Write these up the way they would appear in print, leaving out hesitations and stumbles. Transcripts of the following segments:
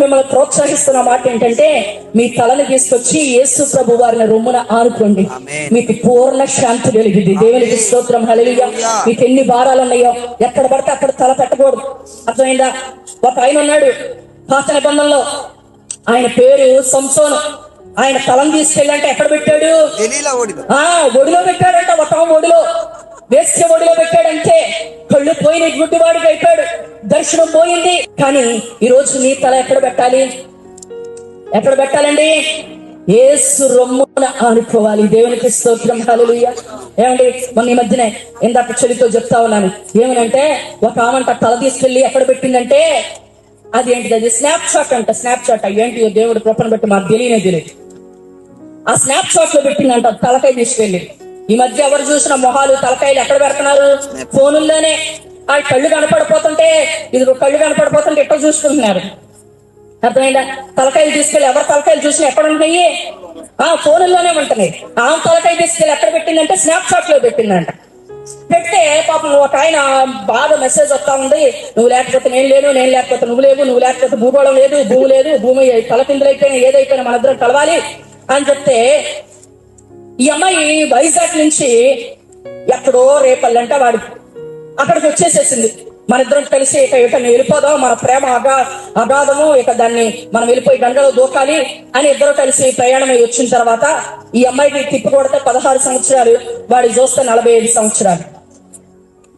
మిమ్మల్ని ప్రోత్సహిస్తున్న మాట ఏంటంటే, మీ తలను తీసుకొచ్చి యేసు ప్రభు వారిని రొమ్మున ఆనుకోండి, మీకు పూర్ణ శాంతి కలిగింది. దేవునికి స్తోత్రం, హల్లెలూయా. మీకు ఎన్ని భారాలు ఉన్నాయో ఎక్కడ పడితే అక్కడ తల పెట్టకూడదు. అర్థమైందా? ఒక ఆయన ఉన్నాడు పాత నిబంధనలో, ఆయన పేరు సంసోను. ఆయన తలను తీసుకెళ్ళంటే ఎక్కడ పెట్టాడు? ఒడిలో పెట్టాడంట. ఒక ఒడిలో, వేశ్య ఒడిలో పెట్టాడంటే కళ్ళు పోయిన గుడ్డివాడికి అయిపోయాడు, దర్శనం పోయింది. కానీ ఈరోజు నీ తల ఎక్కడ పెట్టాలి? ఎక్కడ పెట్టాలండి? యేసు రొమ్మున ఆనుకోవాలి. దేవునికి స్తోత్రం, హల్లెలూయా. ఏమండి, మొన్న ఈ మధ్యనే ఇందాక చెల్లితో చెప్తా ఉన్నాను. ఏమనంటే, ఒక ఆమంట తల తీసుకెళ్ళి ఎక్కడ పెట్టిందంటే, అది ఏంటిది, అది స్నాప్ షాట్ అంట. స్నాప్ షాట్ ఏంటి, దేవుడు కృపను బట్టి మాకు తెలియదు. ఆ స్నాప్ షాట్ లో పెట్టిందంట తలకాయ తీసుకెళ్ళి. ఈ మధ్య ఎవరు చూసిన మొహాలు తలకాయలు ఎక్కడ పెడుతున్నారు? ఫోనుల్లోనే. ఆ కళ్ళు కనపడిపోతుంటే, ఇది కళ్ళు కనపడిపోతుంటే ఎక్కడ చూసుకుంటున్నారు. అర్థమైందా? తలకాయలు తీసుకెళ్ళి ఎవరు తలకాయలు చూసినా ఎక్కడ ఉంటున్నాయి? ఫోనుల్లోనే ఉంటున్నాయి. ఆ తలకాయ తీసుకెళ్ళి ఎక్కడ పెట్టిందంటే స్నాప్ షాట్ లో పెట్టిందంట. పెడితే పాపం ఒక ఆయన బాగా మెసేజ్ వస్తా ఉంది, నువ్వు లేకపోతే నేను లేను, నేను లేకపోతే నువ్వు లేవు, నువ్వు లేకపోతే భూగోళం లేదు, భూమి లేదు, భూమి తలకిందులైపోయినా ఏదైపోయినా మనిద్దరం కలవాలి అని చెప్తే, ఈ అమ్మాయి వైజాగ్ నుంచి ఎక్కడో రేపల్లంట వాడికి అక్కడికి వచ్చేసేసింది. మన ఇద్దరం కలిసి ఇక వెళ్ళిపోదాం, మన ప్రేమ అగాధము, ఇక దాన్ని మనం వెళ్ళిపోయి గంగలో దూకాలి అని ఇద్దరు కలిసి ప్రయాణమై వచ్చిన తర్వాత ఈ అమ్మాయికి తిప్పి కొడితే 16 సంవత్సరాలు, వాడికి చూస్తే 45 సంవత్సరాలు.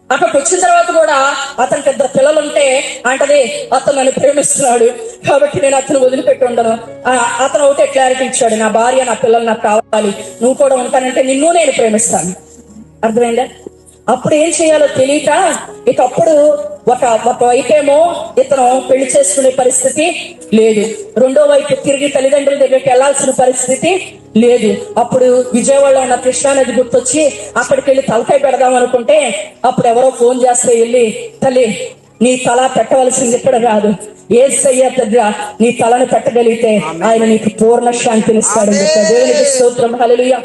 అక్కడికి వచ్చిన తర్వాత కూడా అతనికి 2 పిల్లలు ఉంటే అంటది, అతను నన్ను ప్రేమిస్తున్నాడు కాబట్టి నేను అతను వదిలిపెట్టి ఉండను. అతను ఒకటే క్లారిటీ ఇచ్చాడు, నా భార్య నా పిల్లలు నాకు కావాలి, నువ్వు కూడా ఉంటానంటే నిన్ను నేను ప్రేమిస్తాను. అర్థమైందా? అప్పుడు ఏం చేయాలో తెలియక, ఇక అప్పుడు ఒక వైపేమో ఇతను పెళ్లి చేసుకునే పరిస్థితి లేదు, రెండో వైపు తిరిగి తల్లిదండ్రుల దగ్గరికి వెళ్లాల్సిన పరిస్థితి లేదు. అప్పుడు విజయవాడలో ఉన్న కృష్ణానది గుర్తొచ్చి అక్కడికి వెళ్ళి తలకాయ పెడదాం అనుకుంటే, అప్పుడు ఎవరో ఫోన్ చేస్తే వెళ్ళి, తల్లి నీ తల పెట్టవలసింది ఇక్కడ కాదు, యేసయ్య దగ్గర నీ తలను పెట్టగలిగితే ఆయన నీకు పూర్ణ శాంతినిస్తాడు. దేవునికి స్తోత్రం, హల్లెలూయా.